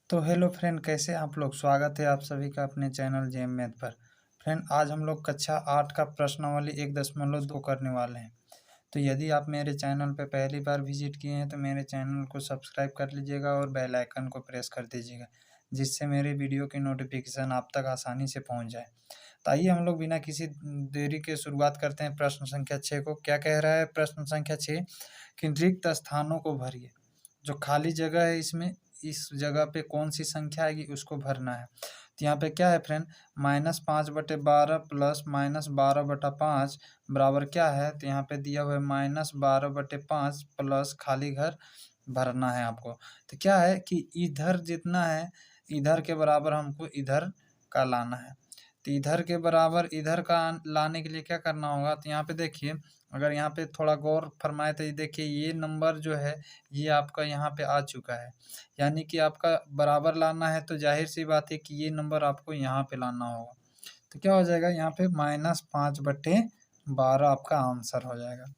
तो hello friend, कैसे आप लोग। स्वागत है आप सभी का अपने चैनल जेएम मैथ पर। फ्रेंड, आज हम लोग कक्षा 8 का प्रश्नावली 1.2 करने वाले हैं। तो यदि आप मेरे चैनल पर पहली बार विजिट किए हैं तो मेरे चैनल को सब्सक्राइब कर लीजिएगा और बेल आइकन को प्रेस कर दीजिएगा, जिससे मेरे वीडियो की नोटिफिकेशन आप तक आसानी से पहुँच जाए। तो आइए हम लोग बिना किसी देरी के शुरुआत करते हैं प्रश्न संख्या 6 को। क्या कह रहा है प्रश्न संख्या 6 कि रिक्त स्थानों को भरिए। जो खाली जगह है इसमें, इस जगह पे कौन सी संख्या आएगी उसको भरना है। तो यहाँ पे क्या है फ्रेंड, -5/12 प्लस -12/5 बराबर क्या है। तो यहाँ पे दिया हुआ है -12/5 प्लस खाली घर भरना है आपको। तो क्या है कि इधर जितना है इधर के बराबर हमको इधर का लाना है। तो इधर के बराबर इधर का लाने के लिए क्या करना होगा। तो यहाँ पे देखिए, अगर यहाँ पे थोड़ा गौर फरमाए तो ये देखिए, ये नंबर जो है ये आपका यहाँ पे आ चुका है, यानी कि आपका बराबर लाना है। तो जाहिर सी बात है कि ये नंबर आपको यहाँ पे लाना होगा। तो क्या हो जाएगा, यहाँ पे -5/12 आपका आंसर हो जाएगा।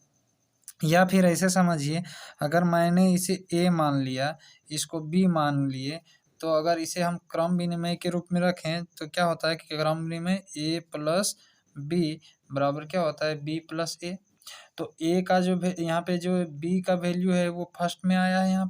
या फिर ऐसे समझिए, अगर मैंने इसे ए मान लिया, इसको बी मान लिए, तो अगर इसे हम क्रम विनिमय के रूप में रखें तो क्या होता है कि क्रम विनिमय ए प्लस बी बराबर क्या होता है, बी प्लस ए। तो ए का जो यहाँ पे जो बी का वैल्यू है वो फर्स्ट में आया है। यहाँ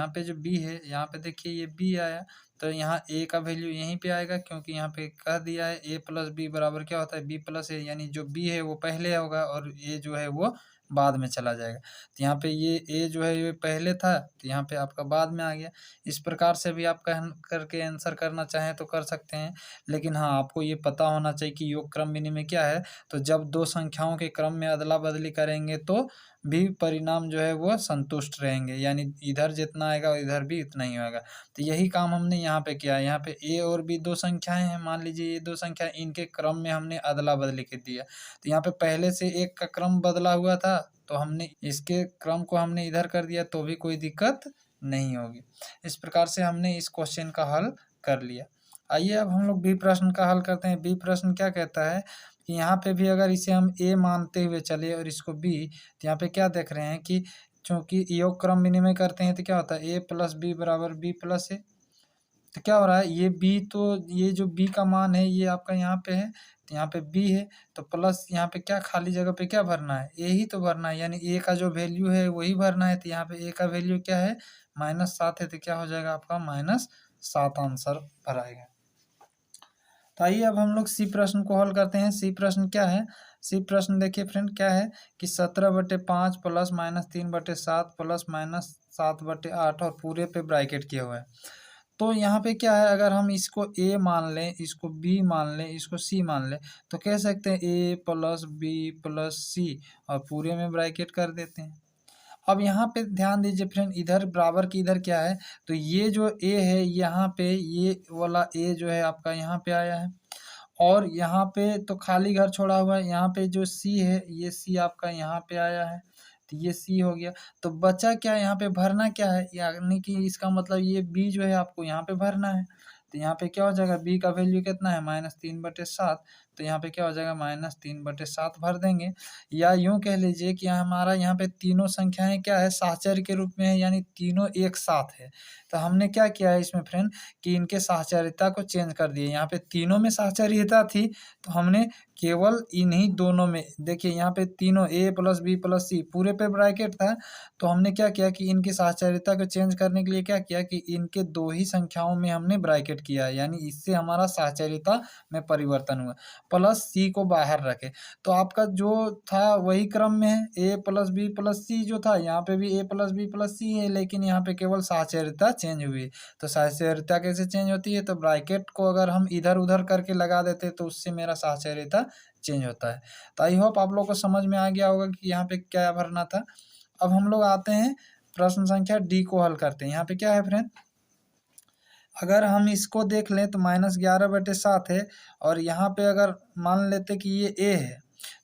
पे जो बी है, यहाँ पे देखिए ये बी आया, तो यहाँ ए का वैल्यू यहीं पे आएगा, क्योंकि यहाँ पे कह दिया है ए प्लस बी बराबर क्या होता है, बी प्लस ए। यानी जो बी है वो पहले होगा और ए जो है वो बाद में चला जाएगा। तो यहाँ पे ये ए जो है ये पहले था, तो यहाँ पे आपका बाद में आ गया। इस प्रकार से भी आप करके आंसर करना चाहें तो कर सकते हैं। लेकिन हाँ, आपको ये पता होना चाहिए कि योग क्रम विनिमय क्या है। तो जब दो संख्याओं के क्रम में अदला बदली करेंगे तो भी परिणाम जो है वो संतुष्ट रहेंगे, यानी इधर जितना आएगा इधर भी इतना ही होगा। तो यही काम हमने यहाँ पे किया है। यहाँ पे ए और बी दो संख्याएं हैं, मान लीजिए ये दो संख्या, इनके क्रम में हमने अदला बदली कर दिया। तो यहाँ पे पहले से एक का क्रम बदला हुआ था, तो हमने इसके क्रम को हमने इधर कर दिया, तो भी कोई दिक्कत नहीं होगी। इस प्रकार से हमने इस क्वेश्चन का हल कर लिया। आइए अब हम लोग बी प्रश्न का हल करते हैं। बी प्रश्न क्या कहता है कि यहाँ पे भी अगर इसे हम ए मानते हुए चले और इसको बी, तो यहाँ पे क्या देख रहे हैं कि चूंकि योग क्रम विनिमय करते हैं तो क्या होता है, ए प्लस बी बराबर बी प्लस ए। तो क्या हो रहा है, ये बी, तो ये जो बी का मान है ये आपका यहाँ पे है, तो यहाँ पे बी है, तो प्लस यहाँ पे क्या खाली जगह पे क्या भरना है, ए ही तो भरना है, यानी ए का जो वैल्यू है वही भरना है। तो यहाँ पे ए का वैल्यू क्या है, -7 है, तो क्या हो जाएगा आपका -7 आंसर भराएगा। तो आइए अब हम लोग सी प्रश्न को हल करते हैं। सी प्रश्न क्या है, सी प्रश्न देखिए फ्रेंड क्या है कि 17/5 प्लस -3/7 प्लस -7/8 और पूरे पे ब्रैकेट किया हुआ है। तो यहाँ पे क्या है, अगर हम इसको ए मान लें, इसको बी मान लें, इसको सी मान लें, तो कह सकते हैं ए प्लस बी प्लस सी और पूरे में ब्रैकेट कर देते हैं। अब यहाँ पे ध्यान दीजिए फ्रेंड, इधर बराबर की इधर क्या है, तो ये जो ए है यहाँ पे, ये वाला ए जो है आपका यहाँ पे आया है, और यहाँ पे तो खाली घर छोड़ा हुआ है। यहाँ पे जो सी है, ये सी आपका यहाँ पे आया है, तो ये सी हो गया। तो बचा क्या, यहाँ पे भरना क्या है, यानी कि इसका मतलब ये बी जो है आपको यहाँ पे भरना है। तो यहाँ पे क्या हो जाएगा, बी का वैल्यू कितना है, -3/7, तो यहाँ पे क्या हो जाएगा, -3/7 भर देंगे। या यूँ कह लीजिए कि हमारा यहाँ पे तीनों संख्याएं क्या है, साहचर्य के रूप में है, यानी तीनों एक साथ है। तो हमने क्या किया है इसमें फ्रेंड कि इनके साहचर्यता को चेंज कर दिए। यहाँ पे तीनों में साहचर्यता थी, तो हमने केवल इन्हीं दोनों में, देखिए यहाँ पे तीनों ए प्लस बी प्लस सी पूरे पे ब्रैकेट था, तो हमने क्या किया कि इनकी साहचर्यता को चेंज करने के लिए क्या किया कि इनके दो ही संख्याओं में हमने ब्रैकेट किया है, यानी इससे हमारा साहचर्यता में परिवर्तन हुआ। प्लस सी को बाहर रखे, तो आपका जो था वही क्रम में है, ए प्लस बी प्लस सी जो था, यहाँ पे भी ए प्लस बी प्लस सी है, लेकिन यहाँ पे केवल साहचर्यता चेंज हुई है। तो साहचर्यता कैसे चेंज होती है, तो ब्रैकेट को अगर हम इधर उधर करके लगा देते तो उससे मेरा साहचर्यता चेंज होता है। तो आई होप आप लोग को समझ में आ गया होगा कि यहाँ पे क्या भरना था। अब हम लोग आते हैं प्रश्न संख्या डी को हल करते हैं। यहाँ पे क्या है फ्रेंड, अगर हम इसको देख लें तो -11/7 है, और यहाँ पे अगर मान लेते कि ये ए है,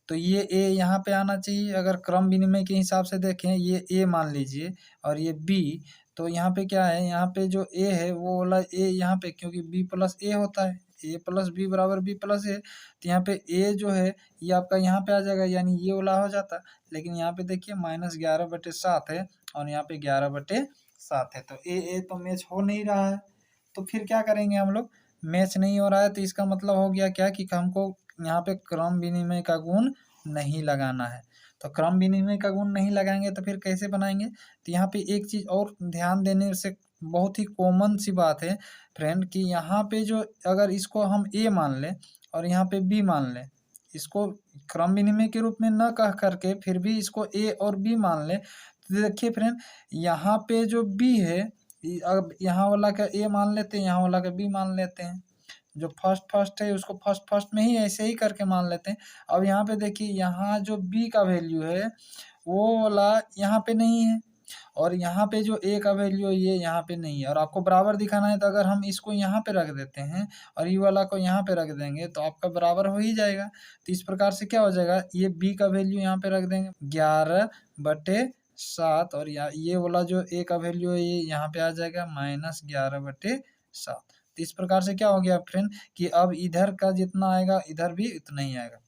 तो ये ए यहाँ पे आना चाहिए। अगर क्रम विनिमय के हिसाब से देखें, ये ए मान लीजिए और ये बी, तो यहाँ पे क्या है, यहाँ पे जो ए है वो वाला ए यहाँ पे, क्योंकि बी प्लस ए होता है, ए प्लस बी बराबर बी प्लस ए, तो यहाँ पे ए जो है ये आपका यहाँ पे आ जाएगा, यानी ये वाला हो जाता। लेकिन यहाँ पे देखिए -11/7 है और यहाँ पे 11/7 है, तो ए तो मैच हो नहीं रहा है। तो फिर क्या करेंगे हम लोग, मैच नहीं हो रहा है तो इसका मतलब हो गया क्या कि हमको यहाँ पे क्रम विनिमय का गुण नहीं लगाना है। तो क्रम विनिमय का गुण नहीं लगाएंगे तो फिर कैसे बनाएंगे, तो यहाँ पे एक चीज़ और ध्यान देने से, बहुत ही कॉमन सी बात है फ्रेंड, कि यहाँ पे जो अगर इसको हम ए मान लें और यहाँ पे बी मान लें, इसको क्रम विनिमय के रूप में न कह करके फिर भी इसको ए और बी मान लें, तो देखिए फ्रेंड यहाँ पे जो बी है, अब यहाँ वाला का ए मान लेते हैं, यहाँ वाला का बी मान लेते हैं, जो फर्स्ट फर्स्ट है उसको फर्स्ट फर्स्ट में ही ऐसे ही करके मान लेते हैं। अब यहाँ पे देखिए यहाँ जो बी का वैल्यू है वो वाला यहाँ पे नहीं है, और यहाँ पे जो ए का वैल्यू है ये यहाँ पे नहीं है, और आपको बराबर दिखाना है तो अगर हम इसको यहाँ पे रख देते हैं और ये वाला को यहाँ पे रख देंगे तो आपका बराबर हो ही जाएगा। तो इस प्रकार से क्या हो जाएगा, ये बी का वैल्यू यहाँ पे रख देंगे 11/7, और ये वाला जो ए का वैल्यू है ये यहाँ पे आ जाएगा -11/7। तो इस प्रकार से क्या हो गया फ्रेंड कि अब इधर का जितना आएगा इधर भी उतना ही आएगा।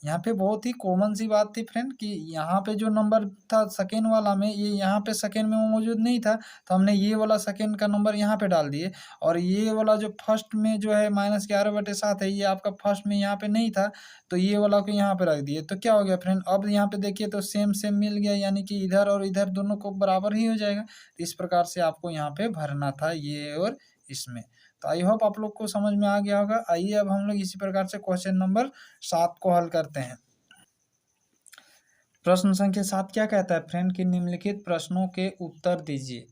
यहाँ पे बहुत ही कॉमन सी बात थी फ्रेंड कि यहाँ पे जो नंबर था सेकेंड वाला में, ये यहाँ पे सेकेंड में मौजूद नहीं था, तो हमने ये वाला सेकेंड का नंबर यहाँ पे डाल दिए, और ये वाला जो फर्स्ट में जो है -11/7 है ये आपका फर्स्ट में यहाँ पे नहीं था, तो ये वाला को यहाँ पे रख दिए। तो क्या हो गया फ्रेंड, अब यहाँ पे देखिए तो सेम सेम मिल गया, यानी कि इधर और इधर दोनों को बराबर ही हो जाएगा। तो इस प्रकार से आपको यहाँ पे भरना था ये और इसमें। तो आई होप आप लोग को समझ में आ गया होगा। आइए अब हम लोग इसी प्रकार से क्वेश्चन नंबर 7 को हल करते हैं। प्रश्न संख्या 7 क्या कहता है फ्रेंड कि निम्नलिखित प्रश्नों के उत्तर दीजिए।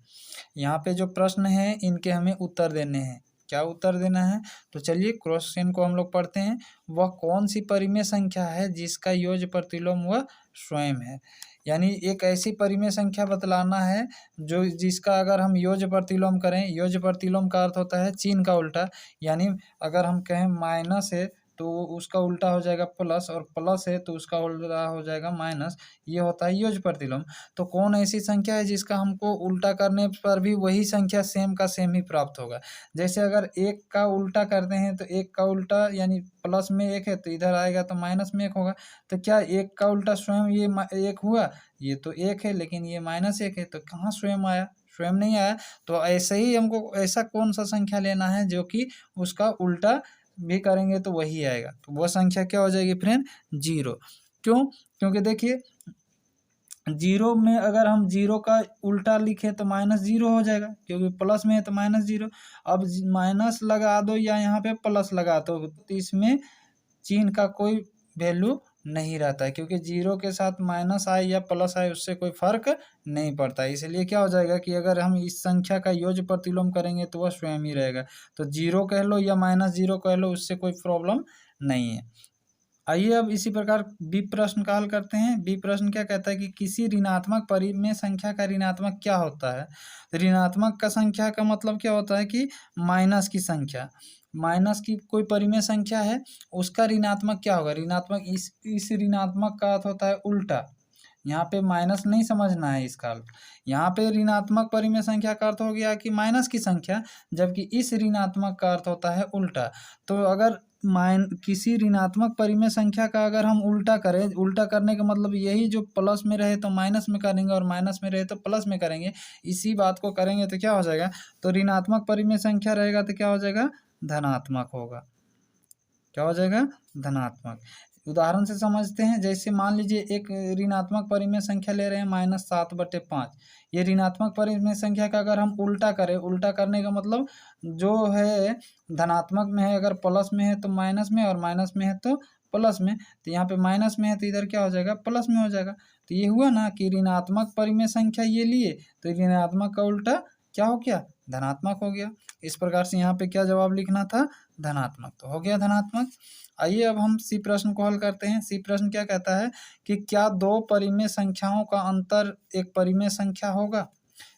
यहाँ पे जो प्रश्न है इनके हमें उत्तर देने हैं। क्या उत्तर देना है, तो चलिए क्वेश्चन को हम लोग पढ़ते हैं। वह कौन सी परिमेय संख्या है जिसका योज्य प्रतिलोम वह स्वयं है। यानी एक ऐसी परिमेय संख्या बतलाना है जो जिसका अगर हम योज्य प्रतिलोम करें, योज्य प्रतिलोम का अर्थ होता है चिन्ह का उल्टा, यानी अगर हम कहें माइनस है तो उसका उल्टा हो जाएगा प्लस, और प्लस है तो उसका उल्टा हो जाएगा माइनस, ये होता है योज्य प्रतिलोम। तो कौन ऐसी संख्या है जिसका हमको उल्टा करने पर भी वही संख्या सेम का सेम ही प्राप्त होगा। जैसे अगर एक का उल्टा करते हैं तो एक का उल्टा यानी प्लस में एक है तो इधर आएगा तो माइनस में एक होगा। तो क्या एक का उल्टा स्वयं ये एक हुआ, ये तो एक है लेकिन ये -1 है, तो कहाँ स्वयं आया, स्वयं नहीं आया। तो ऐसे ही हमको ऐसा कौन सा संख्या लेना है जो कि उसका उल्टा भी करेंगे तो वही आएगा। तो वह संख्या क्या हो जाएगी फ्रेंड, 0। क्यों, क्योंकि देखिए 0 में अगर हम 0 का उल्टा लिखें तो -0 हो जाएगा, क्योंकि प्लस में है तो -0। अब माइनस लगा दो या यहाँ पे प्लस लगा दो तो इसमें चिन्ह का कोई वैल्यू नहीं रहता है, क्योंकि 0 के साथ माइनस आए या प्लस आए उससे कोई फर्क नहीं पड़ता है। इसलिए क्या हो जाएगा कि अगर हम इस संख्या का योज्य प्रतिलोम करेंगे तो वह स्वयं ही रहेगा। तो 0 कह लो या -0 कह लो, उससे कोई प्रॉब्लम नहीं है। आइए अब इसी प्रकार बी प्रश्न का हल करते हैं। बी प्रश्न क्या कहता है कि किसी ऋणात्मक परिमेय संख्या का ऋणात्मक क्या होता है। ऋणात्मक का संख्या का मतलब क्या होता है कि माइनस की संख्या, माइनस की कोई परिमेय संख्या है उसका ऋणात्मक क्या होगा। ऋणात्मक इस ऋणात्मक का अर्थ होता है उल्टा, यहाँ पे माइनस नहीं समझना है इसका अर्थ। यहाँ पे ऋणात्मक परिमेय संख्या का अर्थ हो गया कि माइनस की संख्या, जबकि इस ऋणात्मक का अर्थ होता है उल्टा। तो अगर किसी ऋणात्मक परिमेय संख्या का अगर हम उल्टा करें, उल्टा करने का मतलब यही, जो प्लस में रहे तो माइनस में करेंगे और माइनस में रहे तो प्लस में करेंगे, इसी बात को करेंगे तो क्या हो जाएगा, तो ऋणात्मक परिमेय संख्या रहेगा तो क्या हो जाएगा, धनात्मक होगा। क्या हो जाएगा, धनात्मक। उदाहरण से समझते हैं। जैसे मान लीजिए एक ऋणात्मक परिमेय संख्या ले रहे हैं -7/5। ये ऋणात्मक परिमेय संख्या का अगर हम उल्टा करें, उल्टा करने का मतलब जो है धनात्मक में है अगर प्लस में है तो माइनस में, और माइनस में है तो प्लस में। तो यहाँ पे माइनस में है तो इधर क्या हो जाएगा, प्लस में हो जाएगा। तो ये हुआ ना कि ऋणात्मक परिमेय संख्या ये लिए तो ऋणात्मक का उल्टा क्या हो गया, धनात्मक हो गया। इस प्रकार से यहाँ पे क्या जवाब लिखना था, धनात्मक। तो हो गया धनात्मक। आइए अब हम सी प्रश्न को हल करते हैं। सी प्रश्न क्या कहता है कि क्या दो परिमेय संख्याओं का अंतर एक परिमेय संख्या होगा,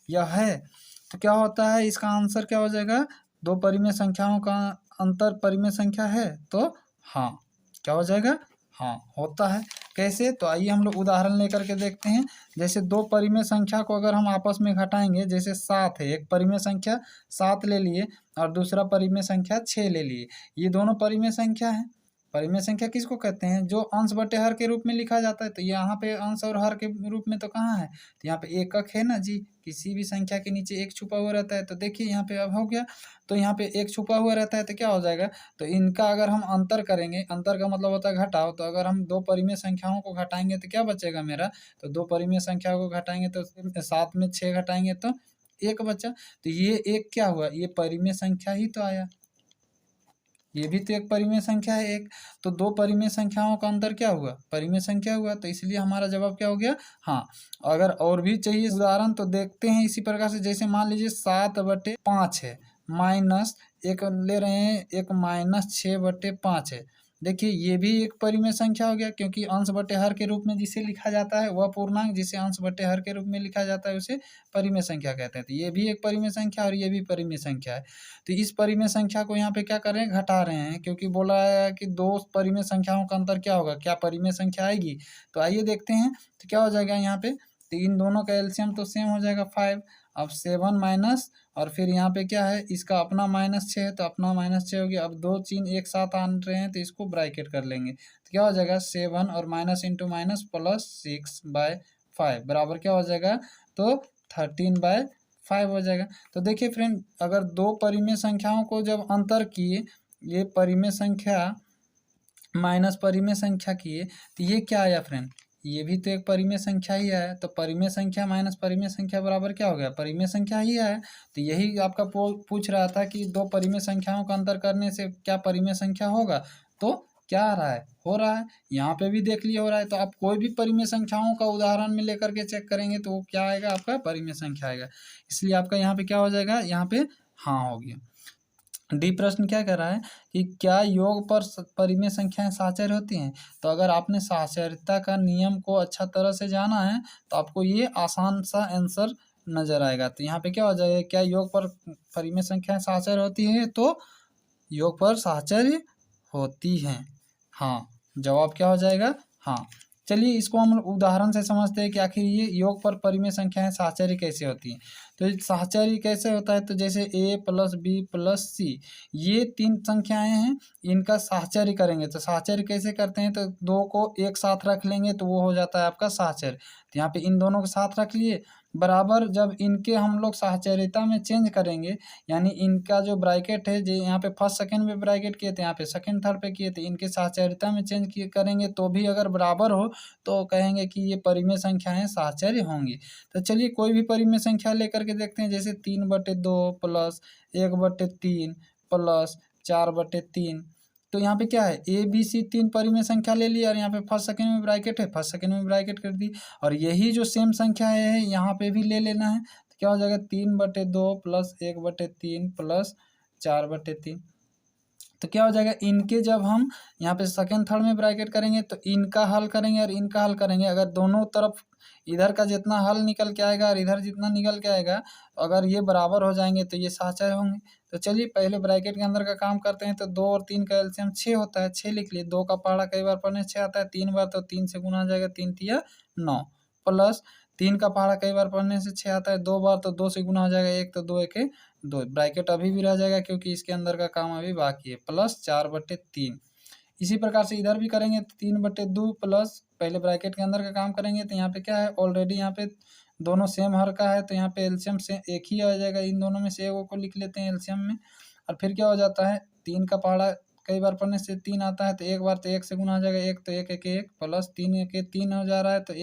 यह है। तो क्या होता है, इसका आंसर क्या हो जाएगा, दो परिमेय संख्याओं का अंतर परिमेय संख्या है। तो हाँ, क्या हो जाएगा, हाँ होता है। कैसे, तो आइए हम लोग उदाहरण लेकर के देखते हैं। जैसे दो परिमेय संख्या को अगर हम आपस में घटाएंगे, जैसे 7 है, एक परिमेय संख्या 7 ले लिए और दूसरा परिमेय संख्या 6 ले लिए। ये दोनों परिमेय संख्या है, परिमेय संख्या किसको कहते हैं? जो अंश बटे हर के रूप में लिखा जाता है। तो यहाँ पे अंश और हर के रूप में तो कहाँ है? तो यहाँ पे एकक है ना जी। किसी भी संख्या के नीचे एक छुपा हुआ रहता है। तो देखिए यहाँ पे अब हो गया। तो यहाँ पे एक छुपा हुआ रहता है तो क्या हो जाएगा? तो इनका अगर हम अंतर करेंगे, अंतर का मतलब होता है घटाव। तो अगर हम दो परिमेय संख्याओं को घटाएंगे तो क्या बचेगा मेरा? तो दो परिमेय संख्याओं को घटाएंगे तो 7 में 6 घटाएंगे तो 1 बचा। तो ये एक क्या हुआ? ये परिमेय संख्या ही तो आया। ये भी तो एक परिमेय संख्या है एक। तो दो परिमेय संख्याओं का अंतर क्या हुआ? परिमेय संख्या हुआ। तो इसलिए हमारा जवाब क्या हो गया? हाँ। अगर और भी चाहिए उदाहरण तो देखते हैं इसी प्रकार से। जैसे मान लीजिए 7/5 है, माइनस एक ले रहे हैं, एक -6/5 है। देखिए ये भी एक परिमेय संख्या हो गया, क्योंकि अंश बटे हर के रूप में जिसे लिखा जाता है वह पूर्णांक, जिसे अंश बटे हर के रूप में लिखा जाता है उसे परिमेय संख्या कहते हैं। तो ये भी एक परिमेय संख्या और ये भी परिमेय संख्या है। तो इस परिमेय संख्या को यहाँ पे क्या कर रहे हैं? घटा रहे हैं, क्योंकि बोला है कि दो परिमेय संख्याओं का अंतर क्या होगा? क्या परिमेय संख्या आएगी? तो आइए देखते हैं। तो क्या हो जाएगा यहाँ पे? तो इन दोनों का एलसीएम तो सेम हो जाएगा 5। अब 7 माइनस और फिर यहाँ पे क्या है? इसका अपना -6 है तो अपना -6 हो गया। अब दो चिन्ह एक साथ आ रहे हैं तो इसको ब्रैकेट कर लेंगे। तो क्या हो जाएगा? 7 और माइनस इंटू माइनस प्लस 6/5 बराबर क्या हो जाएगा? तो 13/5 हो जाएगा। तो देखिए फ्रेंड, अगर दो परिमेय संख्याओं को जब अंतर किए, ये परिमेय संख्या माइनस परिमेय संख्या किए, तो ये क्या आया फ्रेंड? ये भी तो एक परिमेय संख्या ही है। तो परिमेय संख्या माइनस परिमेय संख्या बराबर क्या हो गया? परिमेय संख्या ही है। तो यही आपका पूछ रहा था कि दो परिमेय संख्याओं का अंतर करने से क्या परिमेय संख्या होगा? तो क्या आ रहा है? हो रहा है। यहाँ पे भी देख लिए हो रहा है। तो आप कोई भी परिमेय संख्याओं का उदाहरण में लेकर के चेक करेंगे तो वो क्या आएगा? आपका परिमेय संख्या आएगा। इसलिए आपका यहाँ पे क्या हो जाएगा? यहाँ पे हाँ हो गया। डी प्रश्न क्या कर रहा है कि क्या योग पर परिमेय संख्याएं साचर होती हैं? तो अगर आपने साचर्यता का नियम को अच्छा तरह से जाना है तो आपको ये आसान सा आंसर नजर आएगा। तो यहाँ पे क्या हो जाएगा? क्या योग पर परिमेय संख्याएं साचर होती हैं? तो योग पर साचर्य होती हैं। हाँ, जवाब क्या हो जाएगा? हाँ। चलिए इसको हम उदाहरण से समझते हैं कि आखिर ये योग पर परिमेय संख्याएं साहचर्य कैसे होती हैं। तो साहचर्य कैसे होता है? तो जैसे a + b + c, ये 3 संख्याएं हैं, इनका साहचर्य करेंगे। तो साहचर्य कैसे करते हैं? तो दो को एक साथ रख लेंगे तो वो हो जाता है आपका साहचर्य। तो यहाँ पे इन दोनों को साथ रख लिए, बराबर जब इनके हम लोग साहचर्यता में चेंज करेंगे, यानी इनका जो ब्रैकेट है, जो यहाँ पे फर्स्ट सेकंड में ब्रैकेट किए थे, यहाँ पे सेकंड थर्ड पे किए थे, इनके साहचर्यता में चेंज किए करेंगे तो भी अगर बराबर हो तो कहेंगे कि ये परिमेय संख्याएं साहचर्य होंगी। तो चलिए कोई भी परिमेय संख्या लेकर के देखते हैं। जैसे 3/2 प्लस 1/3 प्लस 4/3। तो यहाँ पे क्या है? ए बी सी 3 परिमेय संख्या ले लिया और यहाँ पे फर्स्ट सेकंड में ब्रैकेट है, फर्स्ट सेकंड में ब्रैकेट कर दी। और यही जो सेम संख्या है यहाँ पे भी ले लेना है। तो क्या हो जाएगा? 3/2 प्लस 1/3 प्लस 4/3। तो क्या हो जाएगा? इनके जब हम यहाँ पे सेकंड थर्ड में ब्रैकेट करेंगे तो इनका हल करेंगे और इनका हल करेंगे। अगर दोनों तरफ इधर का जितना हल निकल के आएगा और इधर जितना निकल के आएगा, अगर ये बराबर हो जाएंगे तो ये साहचर्य होंगे। तो चलिए पहले ब्रैकेट के अंदर का काम करते हैं। तो 2 और 3 का एलसीएम 6 होता है, 6 लिख लिए। 2 का पहाड़ा कई बार पढ़ने 6 आता है, 3 बार तो 3 से गुना हो जाएगा, 3 तिया 9 प्लस 3 का पहाड़ा कई बार पढ़ने से 6 आता है, 2 बार तो 2 से गुना हो जाएगा, 1 तो 2 1 2। ब्रैकेट अभी भी रह जाएगा क्योंकि इसके अंदर का काम अभी बाकी है, प्लस 4/3। इसी प्रकार से इधर भी करेंगे तो 3/2 प्लस, पहले ब्रैकेट के अंदर का काम करेंगे तो यहाँ पे क्या है? ऑलरेडी यहाँ पे दोनों सेम हर का है तो यहाँ पे एलसीएम से एक ही आ जाएगा। इन दोनों में से एक को लिख लेते हैं एलसीएम में। और फिर क्या हो जाता है? 3 का पहाड़ा कई बार पढ़ने से 3 आता है तो एक बार तो 1 से गुना हो जाएगा, 1 तो 1 1 1 प्लस 3 1 3 हो जा रहा है। तो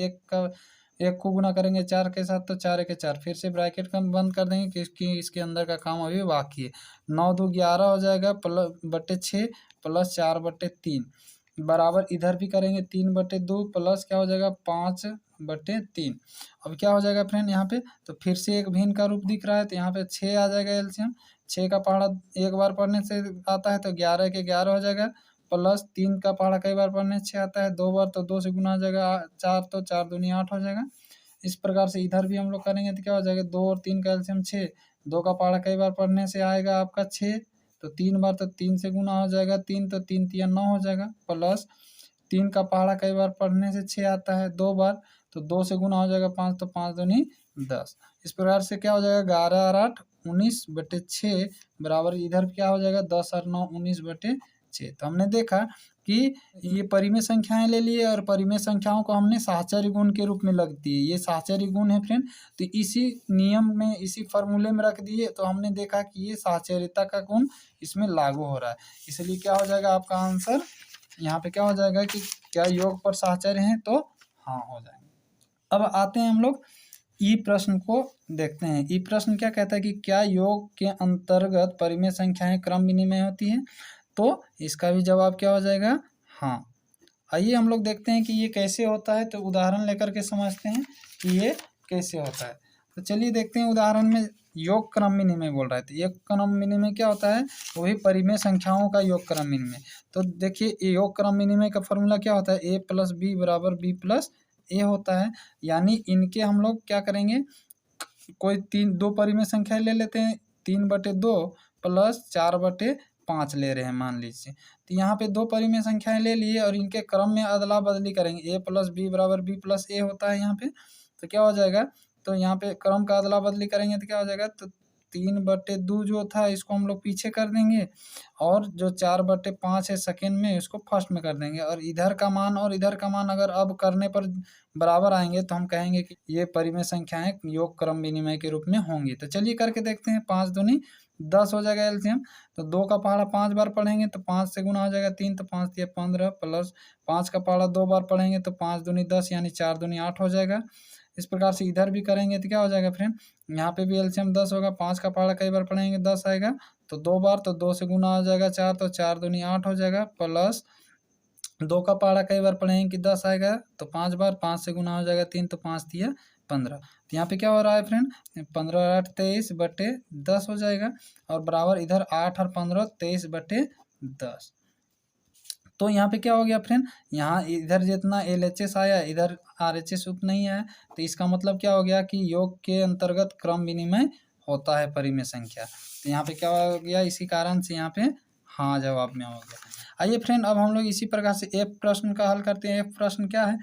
1 को गुना करेंगे 4 के साथ तो 4 1 4, फिर से ब्रैकेट का बंद कर देंगे क्योंकि इसके अंदर का काम अभी बाकी है। 9 2 11 हो जाएगा +6 प्लस 4/3 बराबर इधर भी करेंगे 3/2 प्लस क्या हो जाएगा? 5/3। अब क्या हो जाएगा फ्रेंड यहाँ पे? तो फिर से एक भिन्न का रूप दिख रहा है तो यहाँ पे 6 आ जाएगा एलसीएम। 6 का पहाड़ा एक बार पढ़ने से आता है तो 11 के 11 हो जाएगा, प्लस 3 का पहाड़ा कई बार पढ़ने से 6 आता है, 2 बार तो 2 से गुना हो जाएगा, 4 तो 4 दूनी 8 हो जाएगा। इस प्रकार से इधर भी हम लोग करेंगे तो क्या हो जाएगा? 2 और 3 का एलसीएम 6, 2 का पहाड़ा कई बार पढ़ने से आएगा आपका 6, तो 3 बार तो 3 से गुना हो जाएगा, 3 तो 3 तिया 9 हो जाएगा, प्लस 3 का पहाड़ा कई बार पढ़ने से 6 आता है, 2 बार तो 2 से गुना हो जाएगा, 5 तो 5 दूनी 10। इस प्रकार से क्या हो जाएगा? 11 और 8 19/6 बराबर इधर क्या हो जाएगा? 10 और 9 19/3। 6। तो हमने देखा कि ये परिमेय संख्याएं ले लिए और परिमेय संख्याओं को हमने साहचर्य गुण के रूप में रख दिए। ये साहचर्य गुण है फ्रेंड, तो इसी नियम में, इसी फॉर्मूले में रख दिए तो हमने देखा कि ये साहचर्यता का गुण इसमें लागू हो रहा है। इसलिए क्या हो जाएगा आपका आंसर यहाँ पे, क्या हो जाएगा कि क्या योग पर साहचर्य हैं, तो हाँ हो जाएंगे। अब आते हैं हम लोग ई प्रश्न को देखते हैं। ई प्रश्न क्या कहता है कि क्या योग के अंतर्गत परिमेय संख्याएं क्रम विनिमय होती है, तो इसका भी जवाब क्या हो जाएगा, हाँ। आइए हम लोग देखते हैं कि ये कैसे होता है, तो उदाहरण लेकर के समझते हैं कि ये कैसे होता है। तो चलिए देखते हैं उदाहरण में। योग क्रम विनिमय बोल रहा है, तो योग क्रम विनिमय क्या होता है, वही परिमेय संख्याओं का योग क्रम विनिमय। तो देखिए योग क्रम विनिमय का फॉर्मूला क्या होता है, a प्लस बी बराबर बी प्लस ए होता है। यानी इनके हम लोग क्या करेंगे, कोई दो परिमेय संख्या ले लेते हैं, 3/2 प्लस 4/5 ले रहे हैं मान लीजिए। तो यहाँ पे दो परिमेय संख्याएं ले लिए और इनके क्रम में अदला बदली करेंगे। a प्लस बी बराबर बी प्लस ए होता है यहाँ पे, तो क्या हो जाएगा, तो यहाँ पे क्रम का अदला बदली करेंगे तो क्या हो जाएगा, तो 3/2 जो था इसको हम लोग पीछे कर देंगे और जो 4/5 है सेकेंड में इसको फर्स्ट में कर देंगे। और इधर का मान और इधर का मान अगर अब करने पर बराबर आएंगे तो हम कहेंगे कि ये परिमेय संख्याएं योग क्रम विनिमय के रूप में होंगी। तो चलिए करके देखते हैं। 5 दूनी 10 हो जाएगा एलसीएम। तो 2 का पहाड़ा 5 बार पढ़ेंगे तो 5 से गुना हो जाएगा 3, तो 5 दिया 15 प्लस 5 का पहाड़ा 2 बार पढ़ेंगे तो 5 दूनी 10 यानी 4 दूनी 8 हो जाएगा। इस प्रकार से इधर भी करेंगे तो क्या हो जाएगा फ्रेंड, यहाँ पे भी एलसीएम 10 होगा। 5 का पहाड़ा कई बार पढ़ेंगे 10 आएगा, तो 2 बार, तो 2 से गुना हो जाएगा 4, तो 4 दूनी 8 हो जाएगा। प्लस 2 का पहाड़ा कई बार पढ़ेंगे कि 10 आएगा, तो 5 बार, 5 से गुना हो जाएगा 3, तो 5 दिया 15। तो यहाँ पे क्या हो रहा है फ्रेंड, 15 8 23/10 हो जाएगा। और बराबर इधर 8 और 15 23/10। तो यहाँ पे क्या हो गया फ्रेंड, यहाँ इधर जितना LHS आया इधर RHS उतना नहीं आया, तो इसका मतलब क्या हो गया कि योग के अंतर्गत क्रम विनिमय होता है परिमेय संख्या। तो यहाँ पे क्या हो गया, इसी कारण से यहाँ पे हाँ जवाब में हो गया। आइए फ्रेंड अब हम लोग इसी प्रकार से F प्रश्न का हल करते हैं। F प्रश्न क्या है,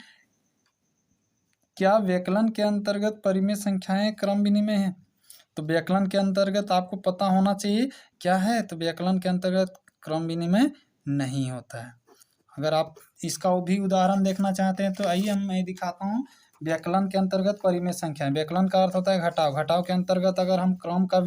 क्या व्यकलन के अंतर्गत परिमेय संख्याएं क्रम विनिमय है। तो व्यकलन के अंतर्गत आपको पता होना चाहिए क्या है, तो व्यकलन के अंतर्गत क्रम विनिमय नहीं होता है। अगर आप इसका भी उदाहरण देखना चाहते हैं तो आइए मैं दिखाता हूँ। व्यकलन के अंतर्गत परिमेय संख्या, व्यकलन का अर्थ होता है घटाव। घटाव के अंतर्गत अगर हम क्रम का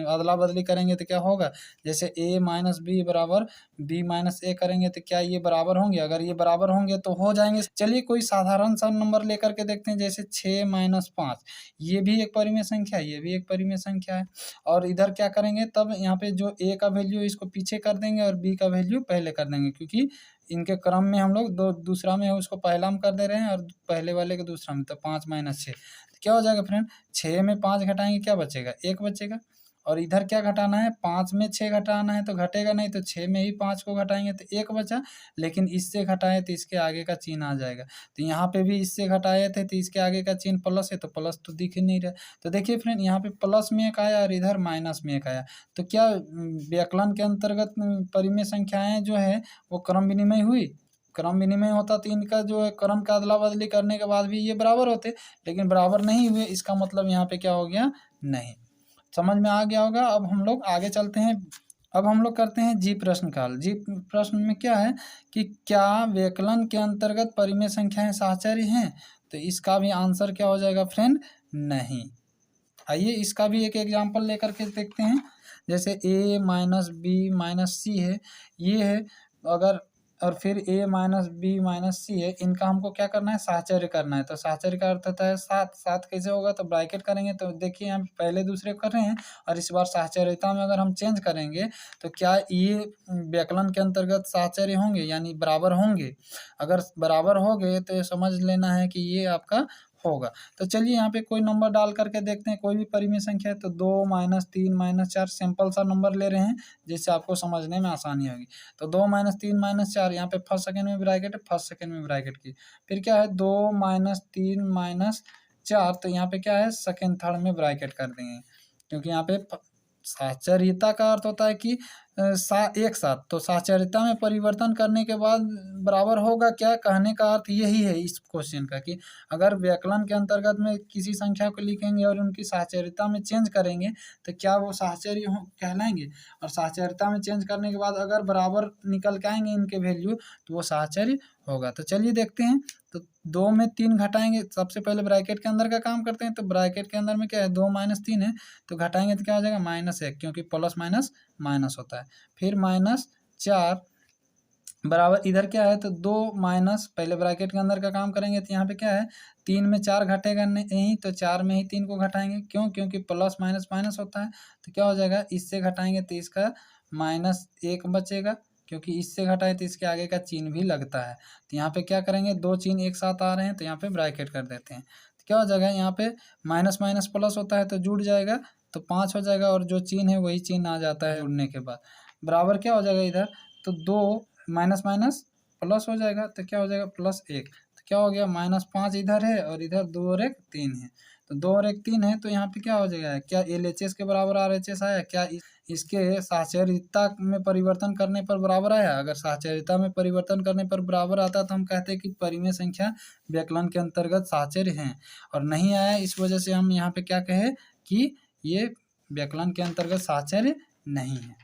अदला बदली करेंगे तो क्या होगा, जैसे a माइनस बी बराबर b माइनस ए करेंगे तो क्या ये बराबर होंगे, अगर ये बराबर होंगे तो हो जाएंगे। चलिए कोई साधारण सा नंबर लेकर के देखते हैं, जैसे 6 माइनस 5, ये भी एक परिमेय संख्या है, ये भी एक परिमेय संख्या है। और इधर क्या करेंगे, तब यहाँ पे जो a का वैल्यू इसको पीछे कर देंगे और b का वैल्यू पहले कर देंगे, क्योंकि इनके क्रम में हम लोग दूसरा में है उसको पहला में कर दे रहे हैं और पहले वाले के दूसरा में। तो 5 माइनस 6 क्या हो जाएगा फ्रेंड, 6 में 5 घटाएंगे क्या बचेगा, 1 बचेगा। और इधर क्या घटाना है, 5 में 6 घटाना है तो घटेगा नहीं, तो 6 में ही 5 को घटाएंगे तो 1 बचा। लेकिन इससे घटाए तो इसके आगे का चिन्ह आ जाएगा। तो यहाँ पे भी इससे घटाए थे तो इसके आगे का चिन्ह प्लस है, तो प्लस तो दिख ही नहीं रहा। तो देखिए फ्रेंड यहाँ पे प्लस में 1 आया और इधर माइनस में 1 आया। तो क्या व्यकलन के अंतर्गत परिमेय संख्याएं जो है वो क्रम विनिमय हुई। क्रम विनिमय होता तो इनका जो है क्रम का अदला बदली करने के बाद भी ये बराबर होते, लेकिन बराबर नहीं हुए। इसका मतलब यहाँ पे क्या हो गया, नहीं। समझ में आ गया होगा। अब हम लोग आगे चलते हैं। अब हम लोग करते हैं जी प्रश्न का हल। जी प्रश्न में क्या है कि क्या व्यकलन के अंतर्गत परिमेय संख्याएं साहचर्य हैं, तो इसका भी आंसर क्या हो जाएगा फ्रेंड, नहीं। आइए इसका भी एक एग्जाम्पल लेकर के देखते हैं। जैसे a माइनस बी माइनस सी है, ये है अगर, और फिर a माइनस बी माइनस सी है, इनका हमको क्या करना है, साहचर्य करना है। तो साहचर्य का अर्थ होता है 7। 7 कैसे होगा, तो ब्रैकेट करेंगे। तो देखिए हम पहले दूसरे कर रहे हैं और इस बार साहचर्यता में अगर हम चेंज करेंगे तो क्या ये व्यकलन के अंतर्गत साहचर्य होंगे, यानी बराबर होंगे। अगर बराबर हो गए तो समझ लेना है कि ये आपका होगा। तो चलिए यहाँ पे कोई नंबर डाल करके देखते हैं, कोई भी परिमेय संख्या है। तो 2 माइनस 3 माइनस 4 सिंपल सा नंबर ले रहे हैं जिससे आपको समझने में आसानी होगी। तो 2 माइनस 3 माइनस 4, यहाँ पे फर्स्ट सेकंड में ब्रैकेट है, फर्स्ट सेकंड में ब्रैकेट की। फिर क्या है 2 माइनस 3 माइनस 4, तो यहाँ पे क्या है सेकंड थर्ड में ब्रैकेट कर देंगे, क्योंकि यहाँ पे साहचर्यता का अर्थ होता है कि एक साथ, तो साहचर्यता में परिवर्तन करने के बाद बराबर होगा क्या? कहने का अर्थ यही है इस क्वेश्चन का कि अगर व्यकलन के अंतर्गत में किसी संख्या को लिखेंगे और उनकी साहचर्यता में चेंज करेंगे तो क्या वो साहचर्य कहलाएंगे? और साहचर्यता में चेंज करने के बाद अगर बराबर निकल के आएंगे इनके वैल्यू तो वो साहचर्य होगा। तो चलिए देखते हैं। तो 2 में 3 घटाएंगे, सबसे पहले ब्रैकेट के अंदर का काम करते हैं। तो ब्रैकेट के अंदर में क्या है, 2 माइनस 3 है, तो घटाएंगे तो क्या हो जाएगा, -1, क्योंकि प्लस माइनस माइनस होता है। फिर -4 बराबर इधर क्या है, तो 2 माइनस, पहले ब्रैकेट के अंदर का काम करेंगे तो यहाँ पे क्या है, 3 में 4 घटेगा नहीं, तो 4 में ही 3 को घटाएंगे, क्यों? क्योंकि प्लस माइनस माइनस होता है। तो क्या हो जाएगा, इससे घटाएंगे तो इसका -1 बचेगा, क्योंकि इससे घटाए तो इसके आगे का चिन्ह भी लगता है। तो यहाँ पे क्या करेंगे, 2 चिन्ह एक साथ आ रहे हैं तो यहाँ पे ब्रैकेट कर देते हैं। तो क्या हो जाएगा, यहाँ पे माइनस माइनस प्लस होता है तो जुड़ जाएगा, तो 5 हो जाएगा, और जो चिन्ह है वही चिन्ह आ जाता है जुड़ने के बाद। बराबर क्या हो जाएगा इधर, तो 2 माइनस माइनस प्लस हो जाएगा, तो क्या हो जाएगा, +1। तो क्या हो गया, -5 इधर है और इधर 2 और 1 3 है। तो 2 और 1 3 है, तो यहाँ पे क्या हो जाएगा, क्या LHS के बराबर RHS आया? क्या इसके साहचर्यता में परिवर्तन करने पर बराबर आया? अगर साहचर्यता में परिवर्तन करने पर बराबर आता तो हम कहते हैं कि परिमेय संख्या व्यकलन के अंतर्गत साहचर्य हैं, और नहीं आया, इस वजह से हम यहाँ पे क्या कहे कि ये व्यकलन के अंतर्गत साहचर्य नहीं है।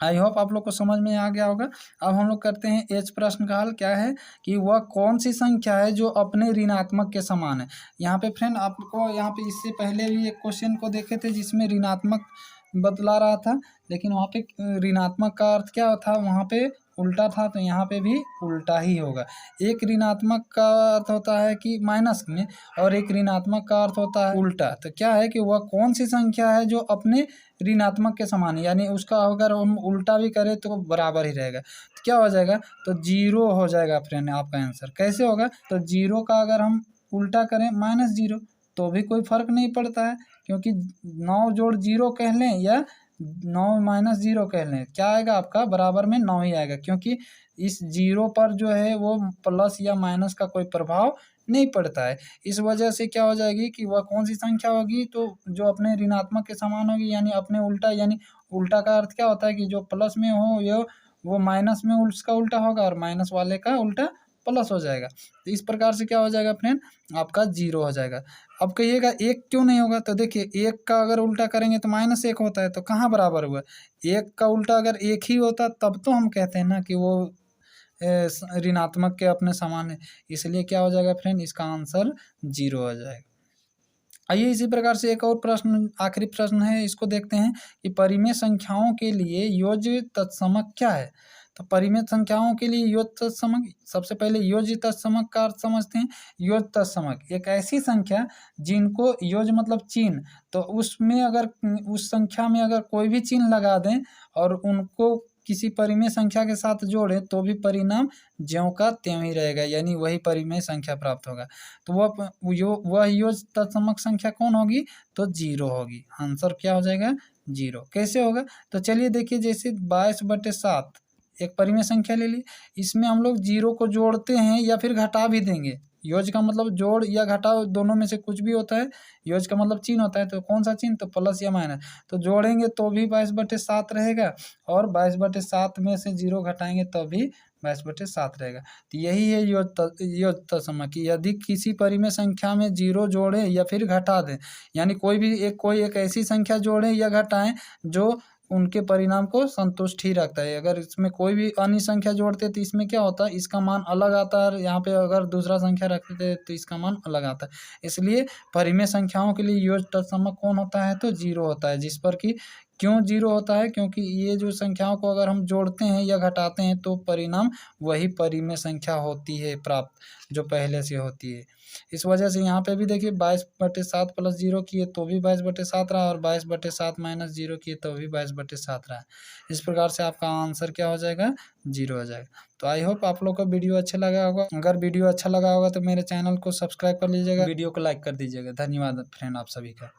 आई होप आप लोग को समझ में आ गया होगा। अब हम लोग करते हैं एच प्रश्न का हल। क्या है कि वह कौन सी संख्या है जो अपने ऋणात्मक के समान है। यहाँ पे फ्रेंड आपको यहाँ पे इससे पहले भी एक क्वेश्चन को देखे थे जिसमें ऋणात्मक बतला रहा था, लेकिन वहाँ पे ऋणात्मक का अर्थ क्या था, वहाँ पे उल्टा था, तो यहाँ पे भी उल्टा ही होगा। एक ऋणात्मक का अर्थ होता है कि माइनस में, और एक ऋणात्मक का अर्थ होता है उल्टा। तो क्या है कि वह कौन सी संख्या है जो अपने ऋणात्मक के समान है, यानी उसका अगर हम उल्टा भी करें तो बराबर ही रहेगा। तो क्या हो जाएगा, तो 0 हो जाएगा फ्रेंड आपका आंसर। कैसे होगा, तो 0 का अगर हम उल्टा करें -0 तो भी कोई फर्क नहीं पड़ता है, क्योंकि 9 जोड़ 0 कह लें या 9 माइनस 0 कह लें, क्या आएगा आपका, बराबर में 9 ही आएगा, क्योंकि इस 0 पर जो है वो प्लस या माइनस का कोई प्रभाव नहीं पड़ता है। इस वजह से क्या हो जाएगी कि वह कौन सी संख्या होगी, तो जो अपने ऋणात्मक के समान होगी, यानी अपने उल्टा, यानी उल्टा का अर्थ क्या होता है कि जो प्लस में हो ये वो माइनस में उसका उल्टा होगा, और माइनस वाले का उल्टा प्लस हो जाएगा। तो इस प्रकार से क्या हो जाएगा फ्रेंड, आपका 0 हो जाएगा। अब कहिएगा 1 क्यों नहीं होगा, तो देखिए 1 का अगर उल्टा करेंगे तो -1 होता है, तो कहाँ बराबर हुआ। 1 का उल्टा अगर 1 ही होता तब तो हम कहते हैं ना कि वो ऋणात्मक के अपने समान है, इसलिए क्या हो जाएगा फ्रेंड, इसका आंसर 0 हो जाएगा। आइए इसी प्रकार से एक और प्रश्न, आखिरी प्रश्न है, इसको देखते हैं कि परिमेय संख्याओं के लिए योज्य तत्समक क्या है। तो परिमेय संख्याओं के लिए योज्य तत्समक, सबसे पहले योज्य तत्समक का अर्थ समझते हैं। योज्य तत्समक एक ऐसी संख्या जिनको योज्य मतलब चिन्ह, तो उसमें अगर उस संख्या में अगर कोई भी चिन्ह लगा दें और उनको किसी परिमेय संख्या के साथ जोड़ें तो भी परिणाम ज्यों का त्यों ही रहेगा, यानी वही परिमेय संख्या प्राप्त होगा। तो वह योज्य तत्समक संख्या कौन होगी, तो 0 होगी। आंसर क्या हो जाएगा, 0। कैसे होगा, तो चलिए देखिए, जैसे 22/7 एक परिमेय संख्या ले ली, इसमें हम लोग 0 को जोड़ते हैं या फिर घटा भी देंगे। योज्य का मतलब जोड़ या घटाव दोनों में से कुछ भी होता है। योज्य का मतलब चिन्ह होता है, तो कौन सा चिन्ह, तो प्लस या माइनस। तो जोड़ेंगे तो भी 22/7 रहेगा, और 22/7 में से 0 घटाएंगे तो भी 22/7 रहेगा। तो यही है योज्य तत्समक कि यदि किसी परिमेय संख्या में 0 जोड़ें या फिर घटा दें, यानी कोई एक ऐसी संख्या जोड़ें या घटाएं जो उनके परिणाम को संतुष्ट ही रखता है। अगर इसमें कोई भी अन्य संख्या जोड़ते तो इसमें क्या होता है, इसका मान अलग आता है, यहाँ पे अगर दूसरा संख्या रखते थे तो इसका मान अलग आता है। इसलिए परिमेय संख्याओं के लिए योज्य तत्समक कौन होता है, तो 0 होता है। जिस पर कि क्यों 0 होता है, क्योंकि ये जो संख्याओं को अगर हम जोड़ते हैं या घटाते हैं तो परिणाम वही परिमेय संख्या होती है प्राप्त जो पहले से होती है। इस वजह से यहाँ पे भी देखिए 22/7 + 0 किए तो भी 22/7 रहा, और 22/7 - 0 किए तो भी 22/7 रहा। इस प्रकार से आपका आंसर क्या हो जाएगा, 0 हो जाएगा। तो आई होप आप लोग को वीडियो अच्छा लगा होगा। अगर वीडियो अच्छा लगा होगा तो मेरे चैनल को सब्सक्राइब कर लीजिएगा, वीडियो को लाइक कर दीजिएगा। धन्यवाद फ्रेंड आप सभी का।